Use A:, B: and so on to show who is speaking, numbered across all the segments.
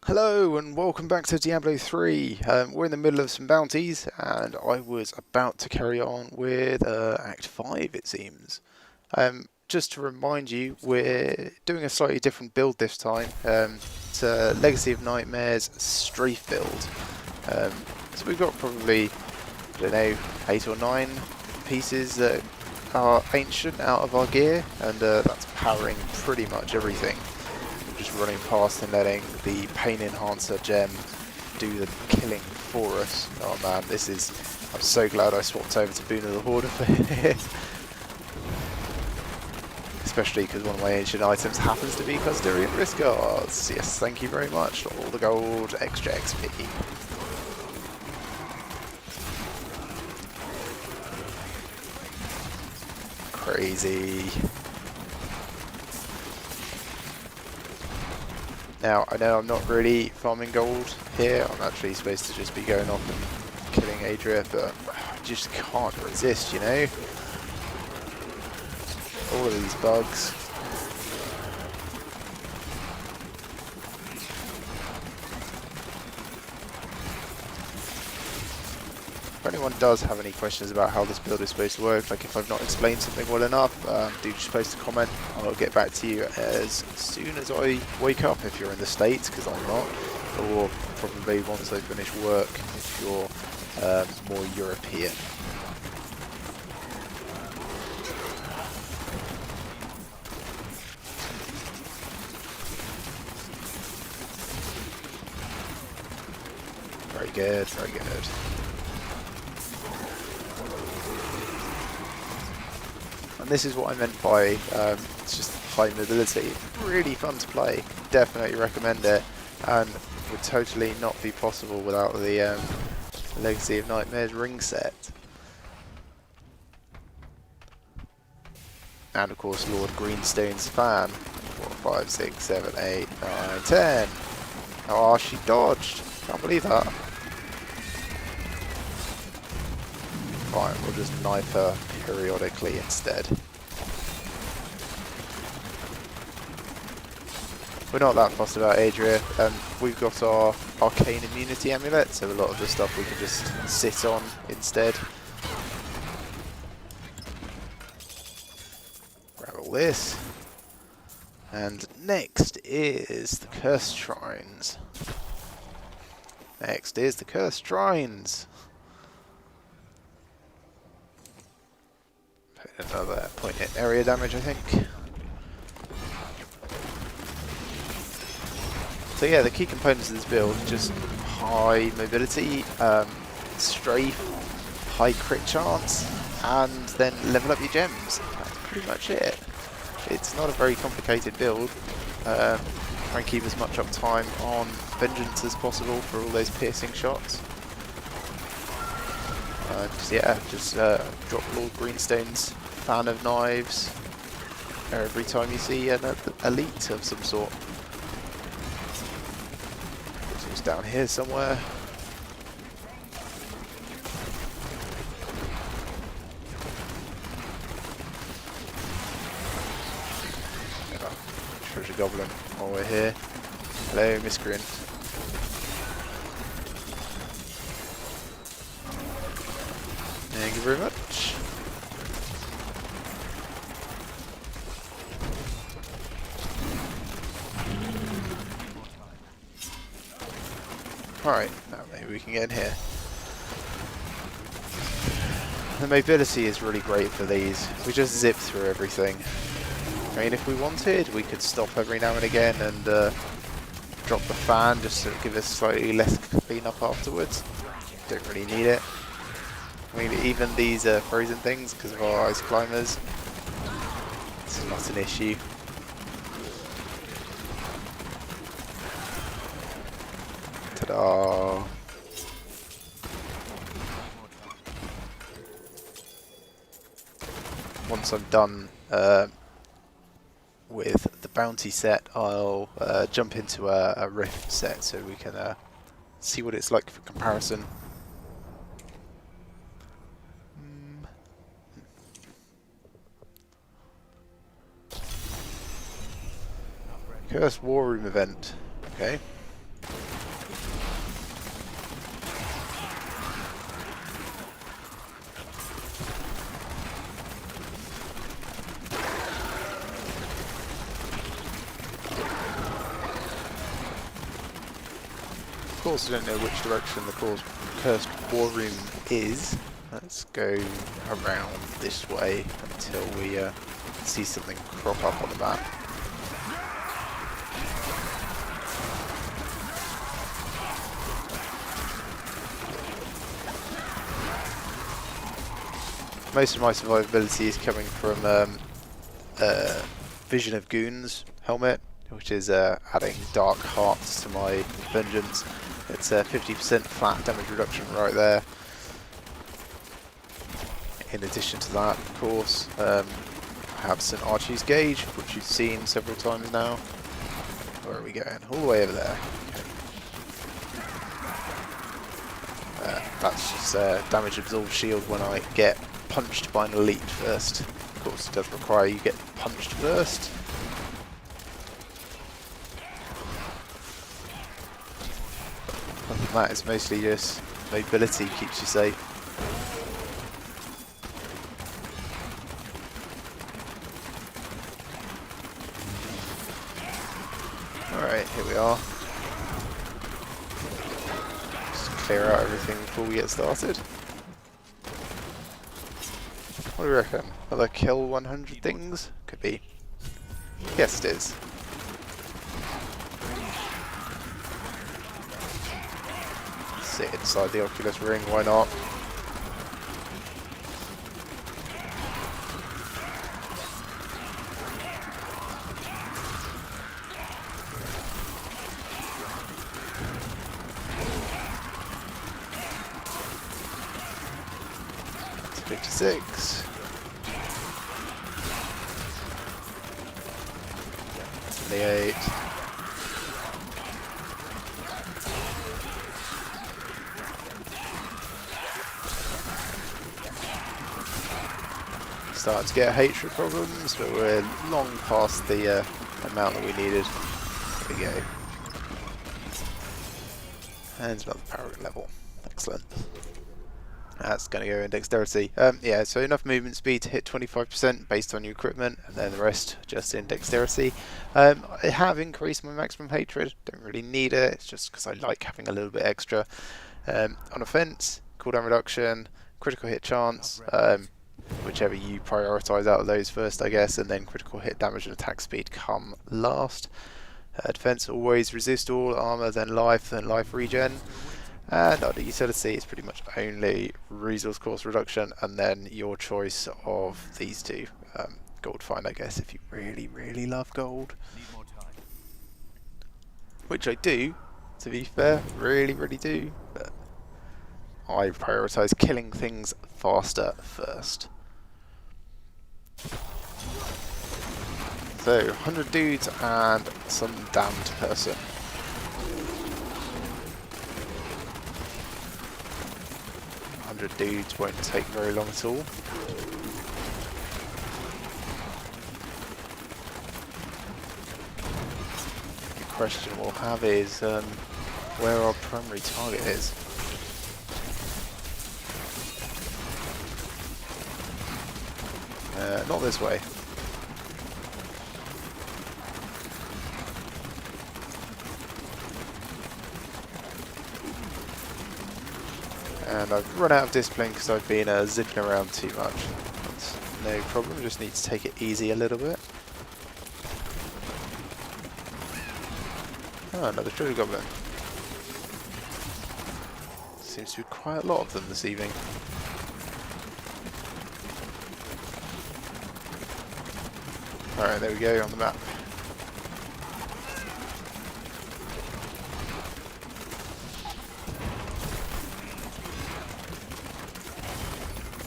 A: Hello and welcome back to Diablo 3. We're in the middle of some bounties and I was about to carry on with Act 5 it seems. Just to remind you, we're doing a slightly different build this time. It's a Legacy of Nightmares Strafe build. So we've got probably, I don't know, 8 or 9 pieces that are ancient out of our gear, and that's powering pretty much everything. Just running past and letting the Pain Enhancer gem do the killing for us. Oh man, this is... I'm so glad I swapped over to Boon of the Hoarder for this. Especially because one of my ancient items happens to be Custodian Risk Guards. Yes, thank you very much. All the gold, extra XP. Crazy. Now, I know I'm not really farming gold here. I'm actually supposed to just be going off and killing ARREAT, but I just can't resist, you know? All of these bugs. If anyone does have any questions about how this build is supposed to work, like if I've not explained something well enough, do just post a comment. I'll get back to you as soon as I wake up if you're in the States, because I'm not, or probably once I finish work if you're more European. Very good, very good. And this is what I meant by it's just high mobility. Really fun to play. Definitely recommend it. And would totally not be possible without the Legacy of Nightmares ring set. And of course Lord Greenstone's fan. 4, 5, 6, 7, 8, 9, 10. Oh, she dodged. Can't believe that. Fine, we'll just knife her periodically instead. We're not that fussed about ARREAT. We've got our arcane immunity amulet, so a lot of the stuff we can just sit on instead. Grab all this. And next is the Cursed Shrines. Next is the Cursed Shrines. Another point hit area damage, I think. So yeah, the key components of this build are just high mobility, strafe, high crit chance, and then level up your gems. That's pretty much it. It's not a very complicated build. Try and keep as much uptime on Vengeance as possible for all those piercing shots. Just drop Lord Greenstone's fan of knives every time you see an elite of some sort. So it's down here somewhere. Treasure Goblin while we're here. Hello, Miscreant. Thank you very much. Alright, now maybe we can get in here. The mobility is really great for these. We just zip through everything. I mean, if we wanted, we could stop every now and again and drop the fan just to give us slightly less cleanup afterwards. Don't really need it. I mean, even these frozen things, because of our ice climbers, this is not an issue. Ta-da! Once I'm done with the bounty set, I'll jump into a rift set so we can see what it's like for comparison. Cursed War Room event. Okay. course I don't know which direction the cursed war room is. Let's go around this way until we see something crop up on the map. Most of my survivability is coming from Vision of Goons helmet, which is adding dark hearts to my vengeance. It's 50% flat damage reduction right there. In addition to that, of course, I have St. Archie's Gauge, which you've seen several times now. Where are we going? All the way over there. Okay. That's just damage absorb shield when I get punched by an elite first. Of course, it does require you get punched first. Other than that, it's mostly just mobility keeps you safe. Alright, here we are. Just clear out everything before we get started. What do you reckon? Will I kill 100 things? Could be. Yes, it is. Sit inside the Oculus ring, why not? It's 56. 28. Starting to get hatred problems, but we're long past the amount that we needed. There we go. And another parrot level. Excellent. That's going to go in dexterity. Yeah, so enough movement speed to hit 25% based on your equipment, and then the rest just in dexterity. I have increased my maximum hatred. Don't really need it. It's just because I like having a little bit extra. On offense, cooldown reduction, critical hit chance, whichever you prioritize out of those first, I guess, and then critical hit damage and attack speed come last. Defense, always resist all armor, then life regen. And under utility, it's pretty much only resource cost reduction, and then your choice of these two. Gold fine, I guess, if you really, really love gold. Which I do, to be fair, really, really do. But I prioritise killing things faster first. So, 100 dudes and some damned person. Dudes won't take very long at all. The question we'll have is where our primary target is. Not this way. And I've run out of discipline because I've been zipping around too much. That's no problem, just need to take it easy a little bit. Oh, another treasure goblin. Seems to be quite a lot of them this evening. Alright, there we go, on the map.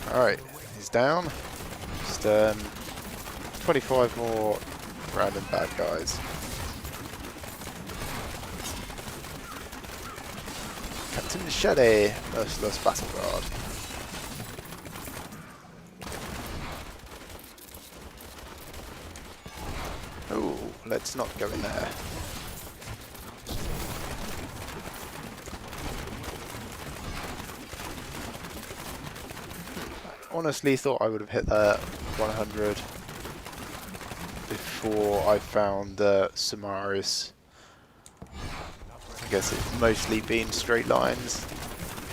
A: Alright, he's down. Just 25 more random bad guys. Captain Machete, Merciless Battle Guard. Oh, let's not go in there. Honestly thought I would have hit that 100 before I found Samaris. I guess it's mostly been straight lines.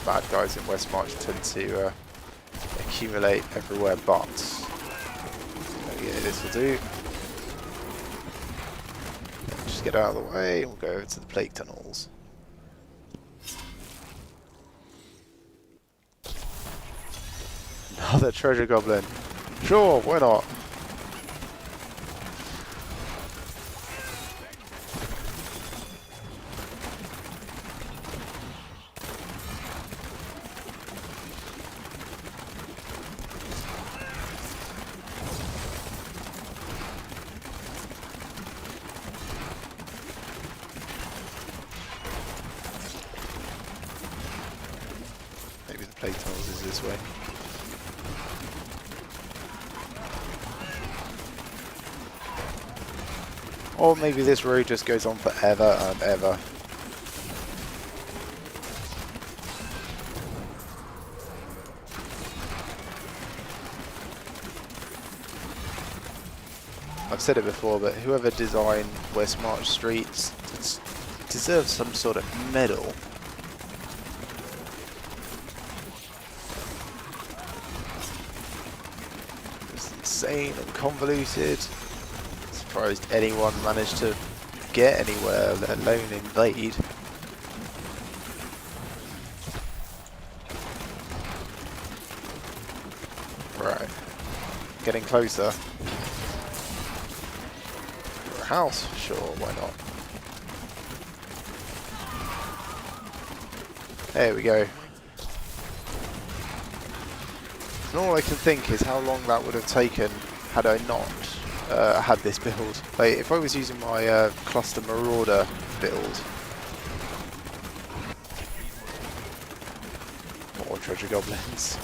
A: Bad guys in WESTMARCH tend to accumulate everywhere but. So yeah, this will do. Just get out of the way and we'll go over to the plague tunnels. Another treasure goblin. Sure, why not? Maybe the plague tunnels is this way. Or maybe this road just goes on forever and ever. I've said it before, but whoever designed WESTMARCH streets deserves some sort of medal. It's insane and convoluted. Surprised anyone managed to get anywhere, let alone invade. Right, getting closer. For a house, sure, why not? There we go. And all I can think is how long that would have taken had I not had this build. Like, if I was using my cluster marauder build. More treasure goblins.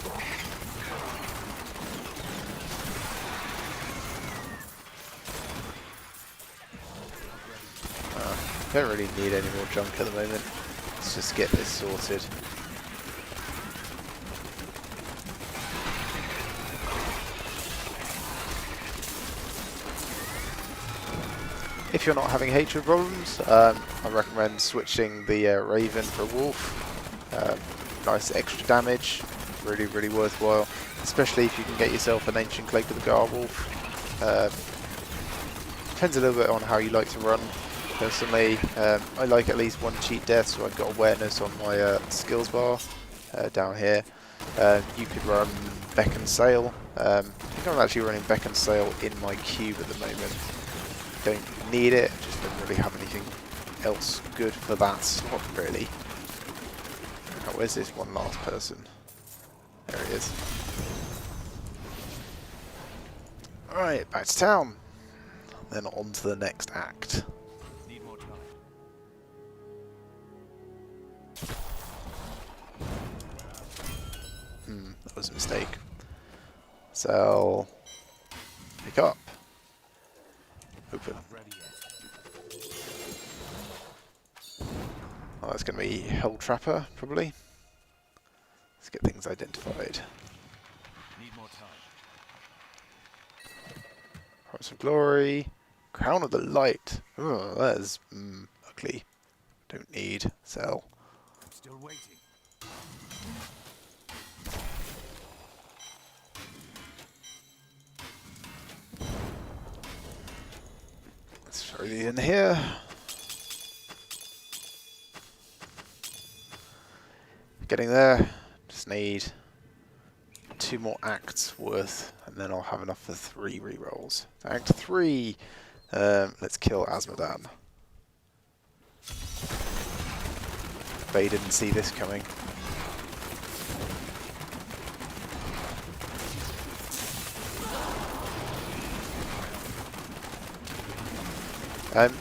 A: Don't really need any more junk at the moment. Let's just get this sorted. If you're not having hatred problems, I recommend switching the Raven for Wolf. Nice extra damage, really, really worthwhile. Especially if you can get yourself an Ancient Cloak of the Garwolf. Depends a little bit on how you like to run. Personally, I like at least one cheat death, so I've got awareness on my skills bar down here. You could run Beckon Sail. I think I'm actually running Beckon Sail in my cube at the moment. Don't need it, just don't really have anything else good for that slot, really. Now, where's this one last person? There he is. Alright, back to town. Then on to the next act. That was a mistake. Sell. Pick up. Open. Oh, that's going to be Hell Trapper, probably. Let's get things identified.
B: Need more time.
A: Hearts of Glory. Crown of the Light. Oh, that is ugly. Don't need. Sell.
B: I'm still waiting.
A: Let's throw these in here. Getting there. Just need 2 more acts worth, and then I'll have enough for 3 rerolls. Act 3. Let's kill Asmodan. They didn't see this coming.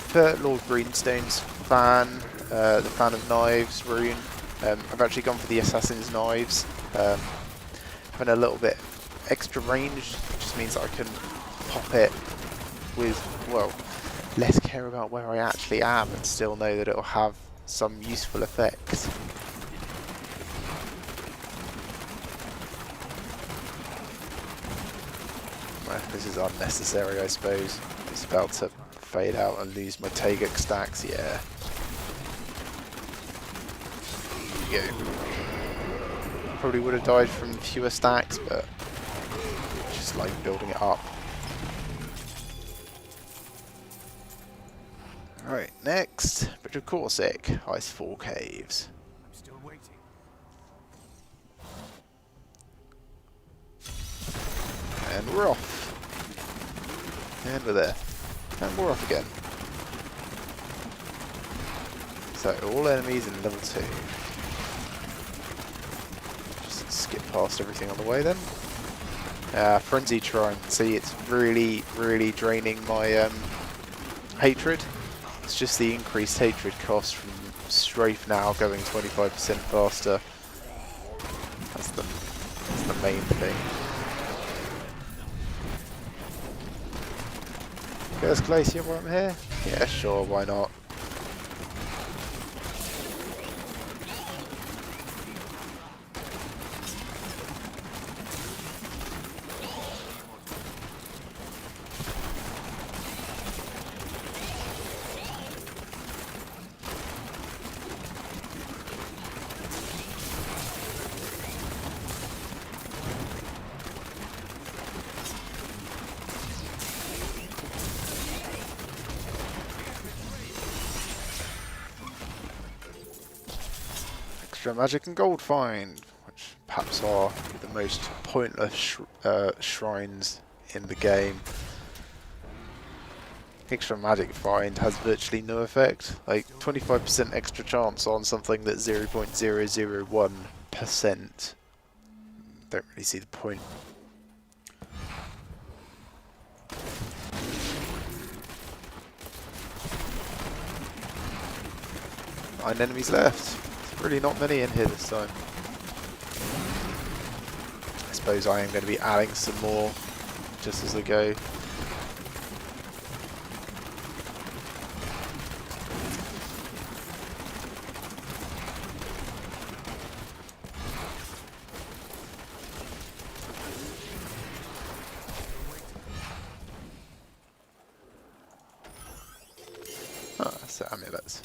A: For Lord Greenstone's fan, the fan of knives rune, I've actually gone for the Assassin's Knives. Having a little bit extra range just means that I can pop it with, well, less care about where I actually am and still know that it'll have some useful effects. Well, this is unnecessary, I suppose. It's about to fade out and lose my Tagok stacks, yeah. we go. Probably would have died from fewer stacks, but just like building it up. Alright, next, Bridge of Corsic, ICEFALL caves.
B: I'm still waiting.
A: And we're off. And we're there. And we're off again. So all enemies in level 2. Just skip past everything on the way then. Frenzy Shrine. See, it's really, really draining my hatred. It's just the increased hatred cost from Strafe now going 25% faster. That's the main thing. First Glacier while I'm here? Yeah, sure, why not? Extra magic and gold find, which perhaps are the most pointless shrines in the game. Extra magic find has virtually no effect, like 25% extra chance on something that's 0.001%. Don't really see the point. Nine enemies left. Really not many in here this time. I suppose I am going to be adding some more just as I go. Ah, so amulets.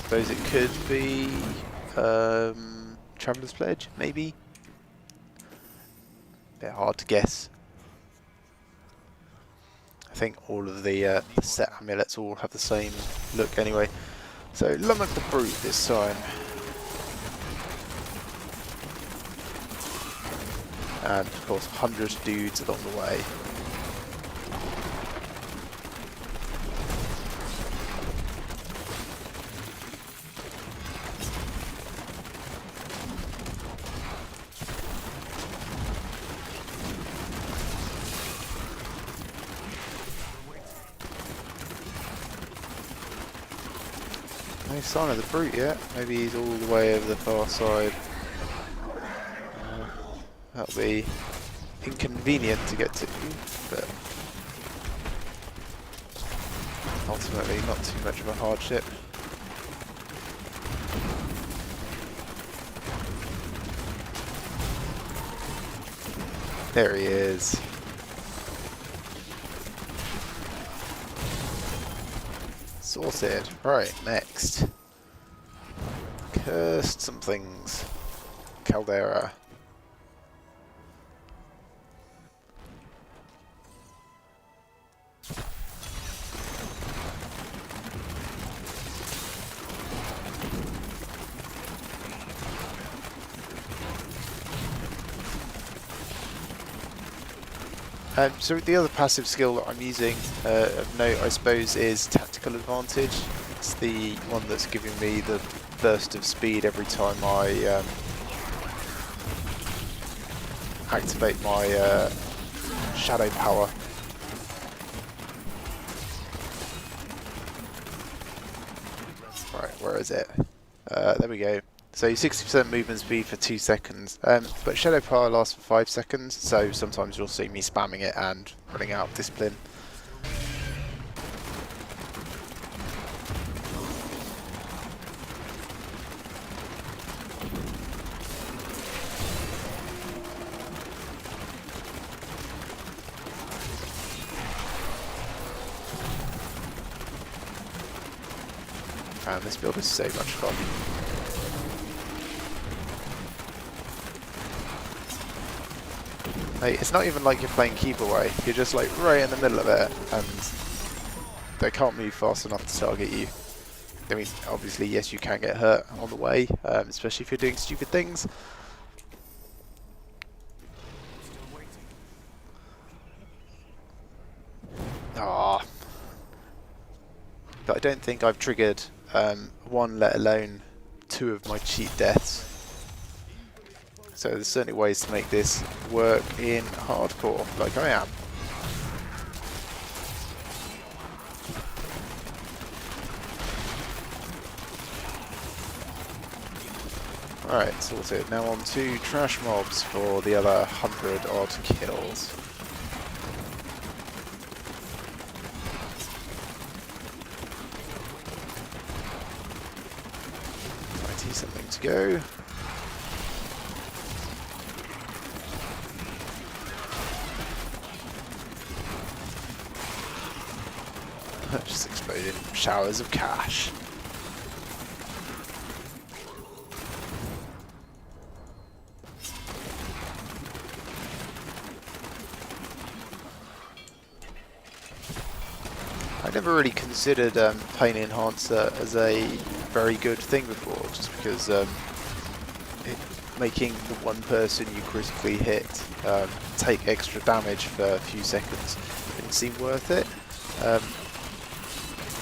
A: Suppose it could be Traveller's Pledge, maybe? Bit hard to guess. I think all of the set amulets all have the same look anyway. So Lummock the Brute this time. And of course 100 dudes along the way. No sign of the Brute yet. Maybe he's all the way over the far side. That'll be inconvenient to get to, but ultimately not too much of a hardship. There he is. Sorted. Right, next. Cursed somethings. Caldera. So the other passive skill that I'm using of note, I suppose, is Tactical Advantage. It's the one that's giving me the burst of speed every time I activate my Shadow Power. Right, where is it? There we go. So 60% movement speed for 2 seconds, but Shadow Power lasts for 5 seconds, so sometimes you'll see me spamming it and running out of discipline. Man, this build is so much fun. Like, it's not even like you're playing keep away. You're just like right in the middle of it, and they can't move fast enough to target you. I mean, obviously, yes, you can get hurt on the way, especially if you're doing stupid things. Ah, but I don't think I've triggered one, let alone two of my cheat deaths. So there's certainly ways to make this work in hardcore, like I am. Alright, sorted. Now on to trash mobs for the other 100 odd kills. 90 something to go. Just exploding showers of cash. I never really considered Pain Enhancer as a very good thing before, just because making the one person you critically hit take extra damage for a few seconds didn't seem worth it.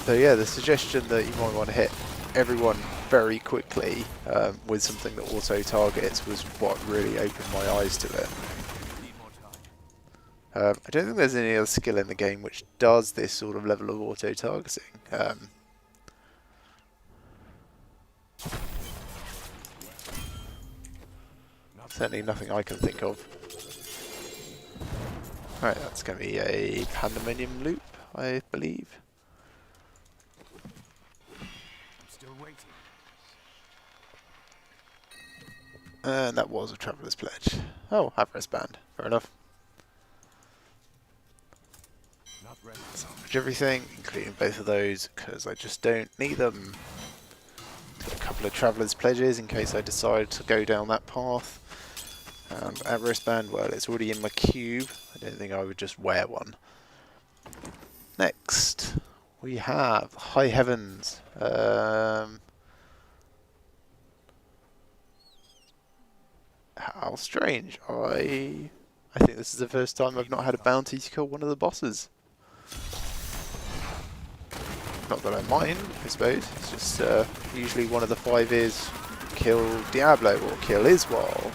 A: So yeah, the suggestion that you might want to hit everyone very quickly with something that auto-targets was what really opened my eyes to it. I don't think there's any other skill in the game which does this sort of level of auto-targeting. Certainly nothing I can think of. Alright, that's going to be a Pandemonium loop, I believe. And that was a Traveller's Pledge. Oh, ARREAT band. Fair enough. Salvage everything, including both of those, because I just don't need them. Got a couple of Traveller's Pledges in case I decide to go down that path. And ARREAT band, well, it's already in my cube. I don't think I would just wear one. Next, we have High Heavens. How strange. I think this is the first time I've not had a bounty to kill one of the bosses. Not that I mind, I suppose. It's just usually one of the 5 is kill Diablo or kill ICEFALL.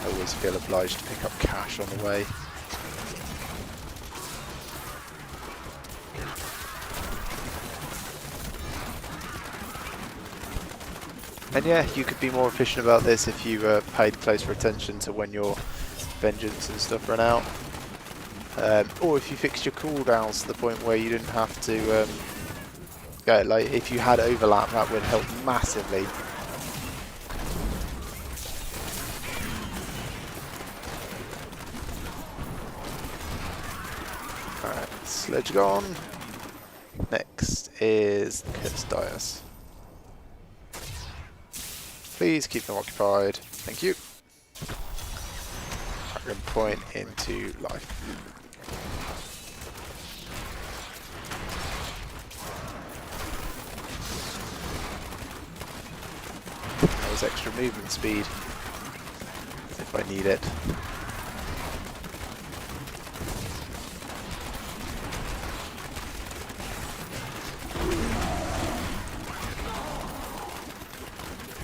A: I always feel obliged to pick up cash on the way. And yeah, you could be more efficient about this if you paid closer attention to when your vengeance and stuff run out. Or if you fixed your cooldowns to the point where you didn't have to go, like if you had overlap, that would help massively. Alright, sledge gone. Next is the Cursed Dais. Please keep them occupied. Thank you. Dragon point into life. That was extra movement speed. If I need it.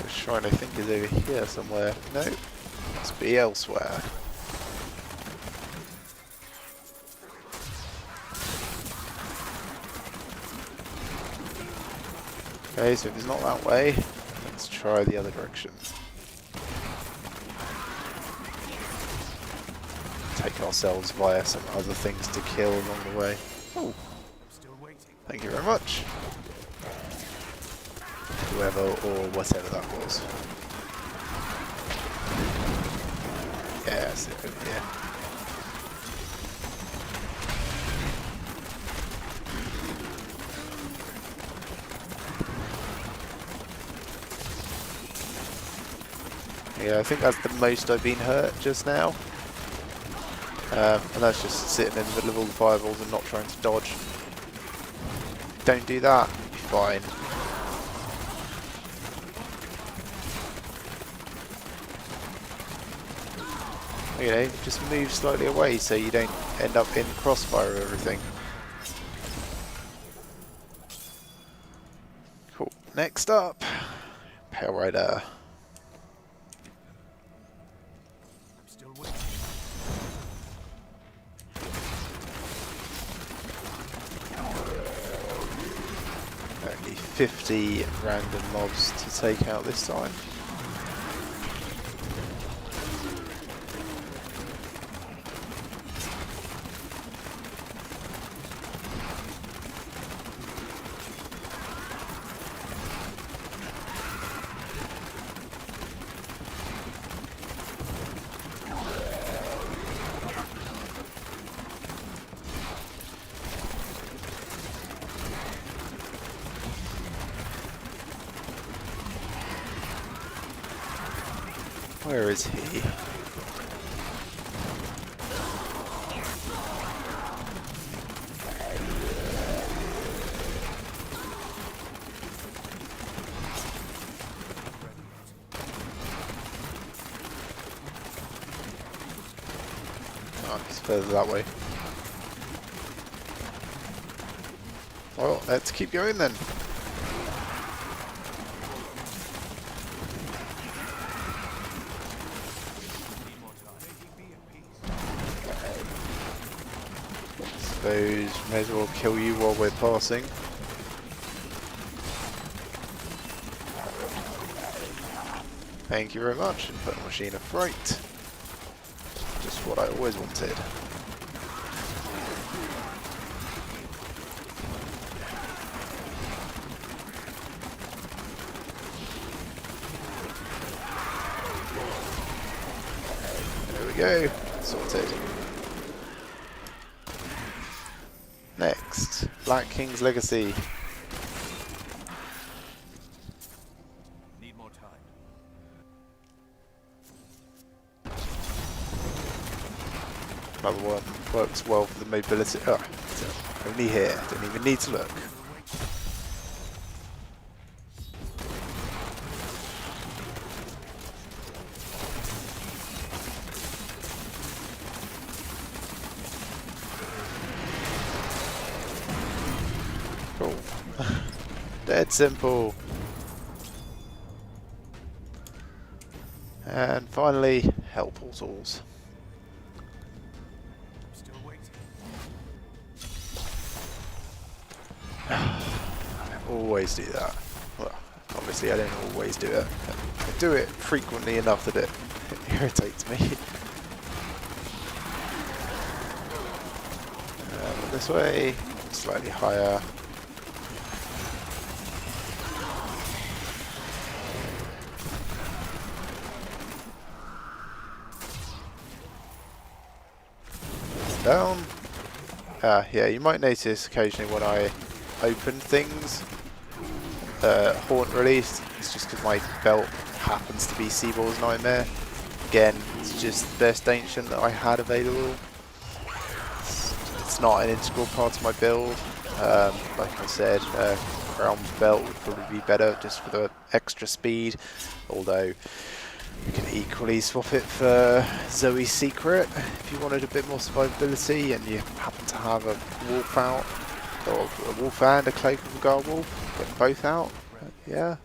A: Shrine I think is over here somewhere. No, must be elsewhere. Okay, so if it's not that way, let's try the other direction. Take ourselves via some other things to kill along the way. Oh, thank you very much. Whoever or whatever that was. Yeah, that's it over here. Yeah, I think that's the most I've been hurt just now. And that's just sitting in the middle of all the fireballs and not trying to dodge. Don't do that, you'll be fine. You know, just move slightly away so you don't end up in crossfire of everything. Cool. Next up, Pale Rider.
B: I'm still waiting.
A: Only 50 random mobs to take out this time. Where is he? Oh, it's further that way. Well, let's keep going then. Suppose may as well kill you while we're passing. Thank you very much. Infernal Machine of Fright. Just what I always wanted. There we go. Sorted. Next, Black King's Legacy.
B: Need more time.
A: Another one works well for the mobility. Oh, it's only here. Don't even need to look. Cool. Dead simple. And finally, Hell Portals.
B: Still waiting.
A: I always do that. Well, obviously I don't always do it. I do it frequently enough that it irritates me. This way, slightly higher. Down. Yeah, you might notice occasionally when I open things, Haunt released, it's just because my belt happens to be Seaball's Nightmare. Again, it's just the best ancient that I had available. It's not an integral part of my build. Like I said, Crown's belt would probably be better just for the extra speed, although you can equally swap it for Zoe's Secret if you wanted a bit more survivability and you happen to have a wolf out, or a wolf and a cloak of a guard wolf, get them both out. Yeah,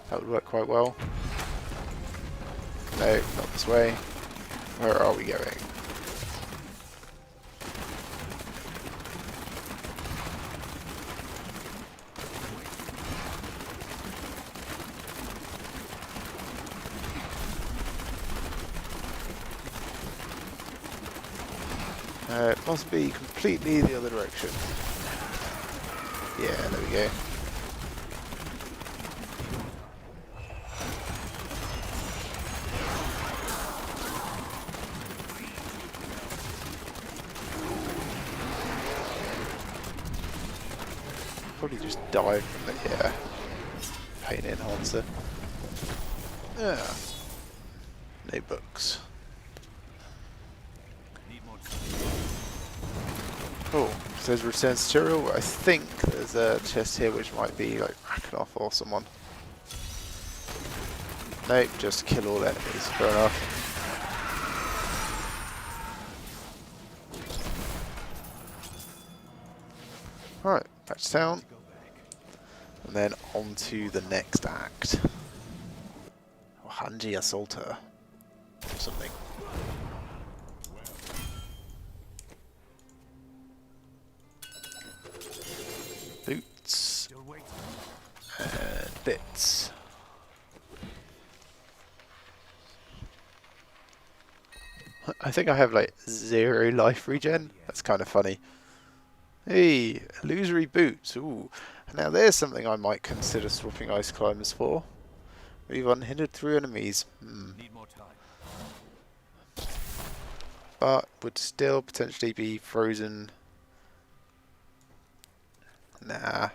A: that would work quite well. No, not this way. Where are we going? It must be completely the other direction. Yeah, there we go. Probably just die from the, yeah, pain enhancer. Yeah. No books.
B: Need more time.
A: Oh, so there's returns tutorial. I think there's a chest here which might be like Rakkinis or someone. Nope, just kill all enemies. Fair enough. Alright, back to town.
B: Go back.
A: And then on to the next act. Oh, Hanji Assaulter. Or something. Boots.
B: Still waiting.
A: And bits. I think I have like 0 life regen. That's kind of funny. Hey, illusory boots. Ooh. Now there's something I might consider swapping ice climbers for. Move unhindered through enemies.
B: Need more time.
A: But would still potentially be frozen. Nah.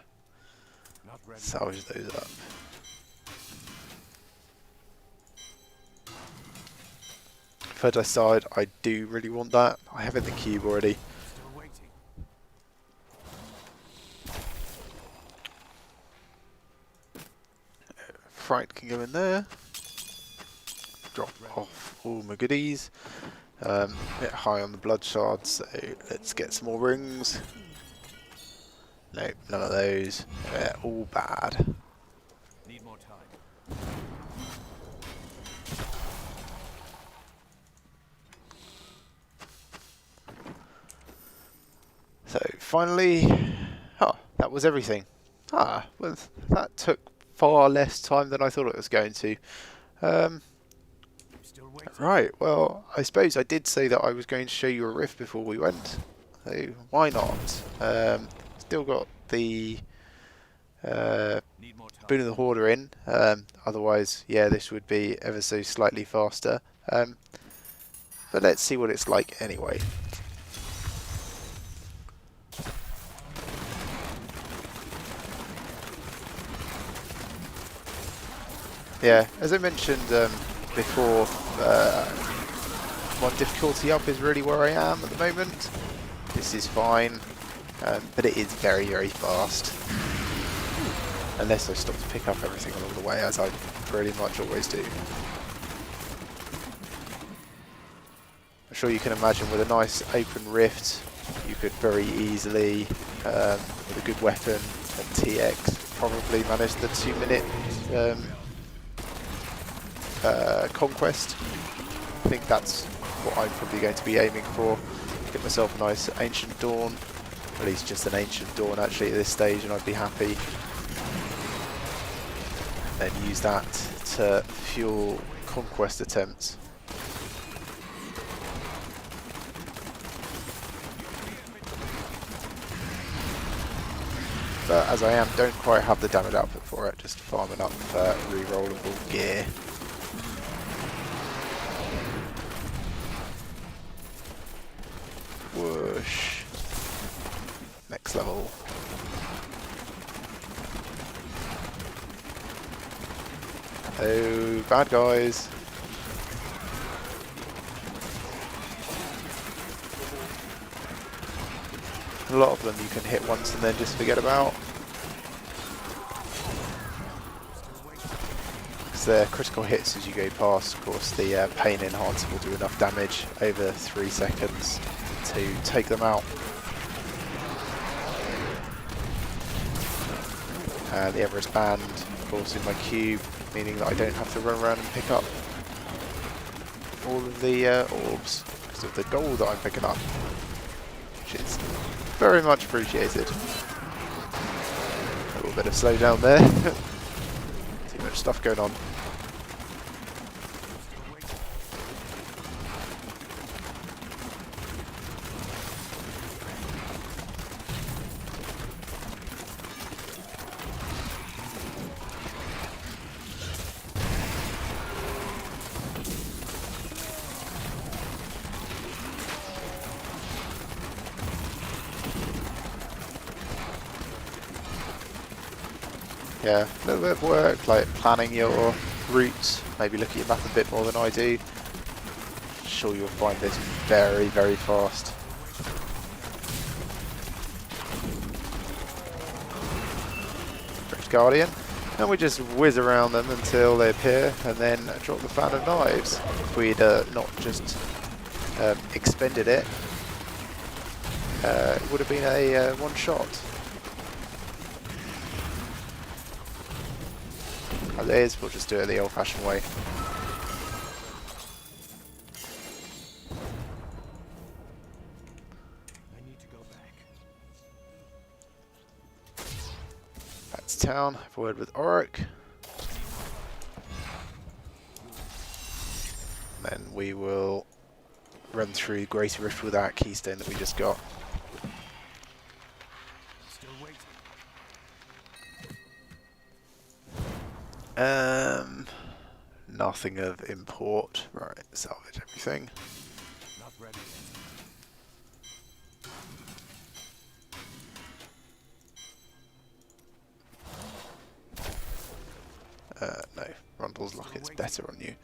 B: Not ready.
A: Salvage those up. If I decide I do really want that, I have it in the cube already.
B: Still waiting.
A: Fright can go in there. Drop off all my goodies. Bit high on the blood shards, so let's get some more rings. Nope, none of those. They're all bad.
B: Need more time.
A: So finally, that was everything. Well, that took far less time than I thought it was going to.
B: Still waiting.
A: Right, well, I suppose I did say that I was going to show you a rift before we went. So why not? Still got the
B: Need more time.
A: Boon of the Hoarder in. Otherwise, yeah, this would be ever so slightly faster. But let's see what it's like anyway. Yeah, as I mentioned before, one difficulty up is really where I am at the moment. This is fine, but it is very, very fast. Unless I stop to pick up everything along the way, as I pretty much always do. I'm sure you can imagine with a nice open rift, you could very easily, with a good weapon and TX, probably manage the 2-minute conquest. I think that's what I'm probably going to be aiming for. Get myself a nice Ancient Dawn, at least just an Ancient Dawn actually at this stage, and I'd be happy. And then use that to fuel conquest attempts. But as I don't quite have the damage output for it, just farming up re-rollable gear. Whoosh. Next level. Oh, bad guys. A lot of them you can hit once and then just forget about. Because they're critical hits as you go past. Of course, the pain enhancer will do enough damage over 3 seconds to take them out. The Everest band, of course, in my cube, meaning that I don't have to run around and pick up all of the orbs because of the gold that I'm picking up, which is very much appreciated. A little bit of slowdown there. Too much stuff going on. Yeah, a little bit of work, like planning your routes, maybe look at your map a bit more than I do. sure you'll find this very, very fast. British Guardian. And we just whiz around them until they appear, and then drop the fan of knives. If we'd not just expended it, it would have been a one shot. As it is, we'll just do it the old-fashioned way.
B: I need to go back.
A: Back to town, have a word with ARREAT. Then we will run through Greater Rift with that keystone that we just got.
B: Still waiting.
A: Nothing of import. Right, salvage everything.
B: Not ready yet.
A: No, Rundle's luck is better on you.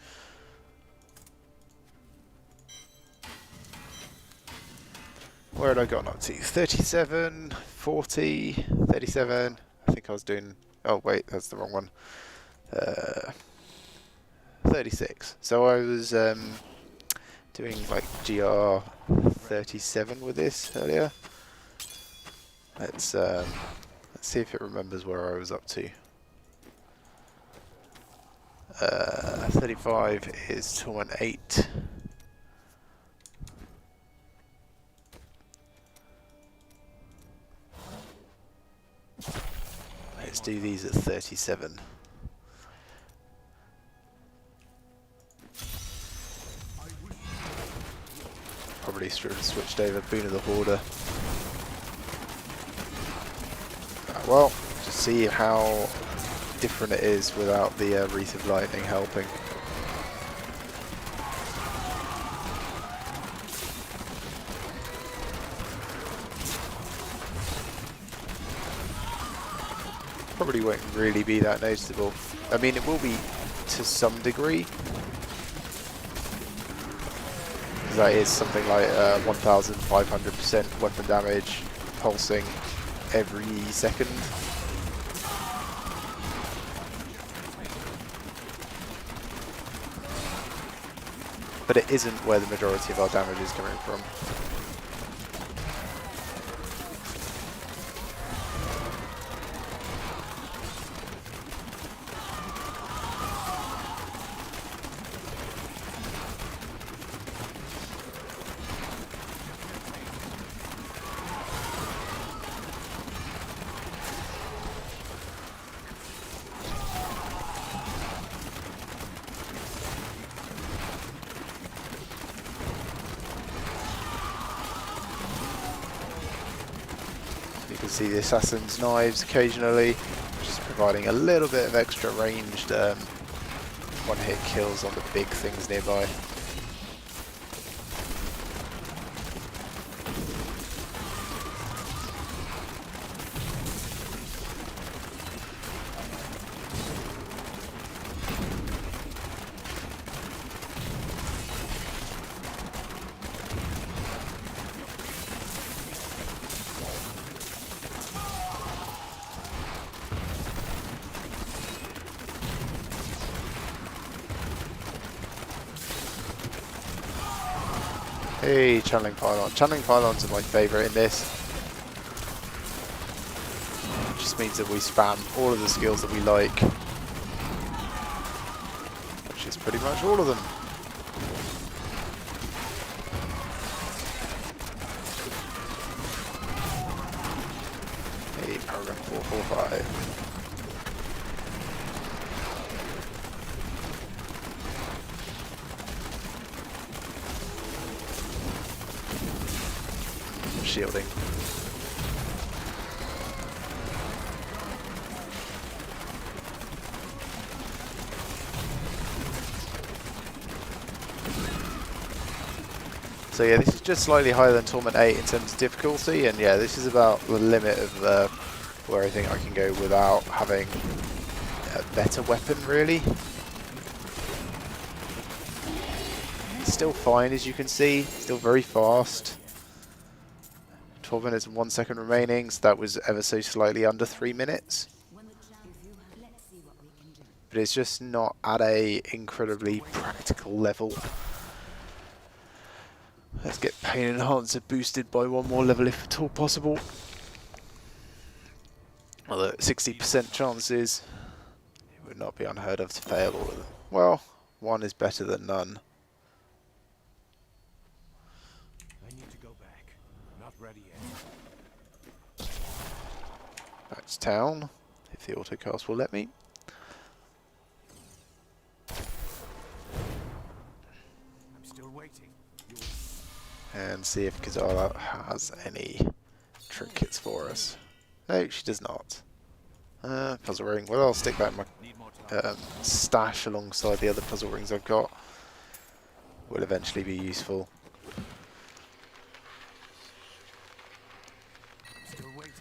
A: Where had I gotten up to? 37, 40, 37. I think I was doing... Oh wait, that's the wrong one. 36. So I was doing like GR 37 with this earlier. Let's see if it remembers where I was up to. 35 is Torment 8. Let's do these at 37. Probably should have switched over Boon of the Hoarder. Well, just see how different it is without the Wreath of Lightning helping. Probably won't really be that noticeable. I mean, it will be to some degree. That is something like 1,500% weapon damage pulsing every second. But it isn't where the majority of our damage is coming from. You can see the Assassin's Knives occasionally, just providing a little bit of extra ranged one-hit kills on the big things nearby. Hey, Channeling Pylon. Channeling Pylons are my favourite in this. It just means that we spam all of the skills that we like. Which is pretty much all of them. Hey, Paragon 445. Shielding. So yeah, this is just slightly higher than Torment 8 in terms of difficulty, and yeah, this is about the limit of where I think I can go without having a better weapon, really. still fine, as you can see. Still very fast. 12 minutes and 1 second remaining, so that was ever so slightly under 3 minutes. But it's just not at a incredibly practical level. Let's get Pain Enhancer boosted by 1 more level if at all possible. Although 60% chances, it would not be unheard of to fail all of them. Well, 1 is better than none.
B: I need to go back. Not ready yet.
A: Back to town, if the autocast will let me.
B: I'm still waiting.
A: And see if Kazala has any trinkets for us. No, she does not. Puzzle ring. Well, I'll stick that in my
B: Need more time.
A: stash alongside the other puzzle rings I've got. Will eventually be useful.
B: Still waiting.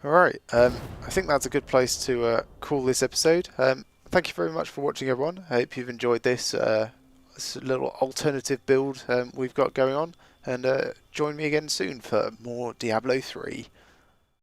A: Alright, I think that's a good place to call this episode. Thank you very much for watching, everyone. I hope you've enjoyed this, this little alternative build we've got going on. And join me again soon for more Diablo 3.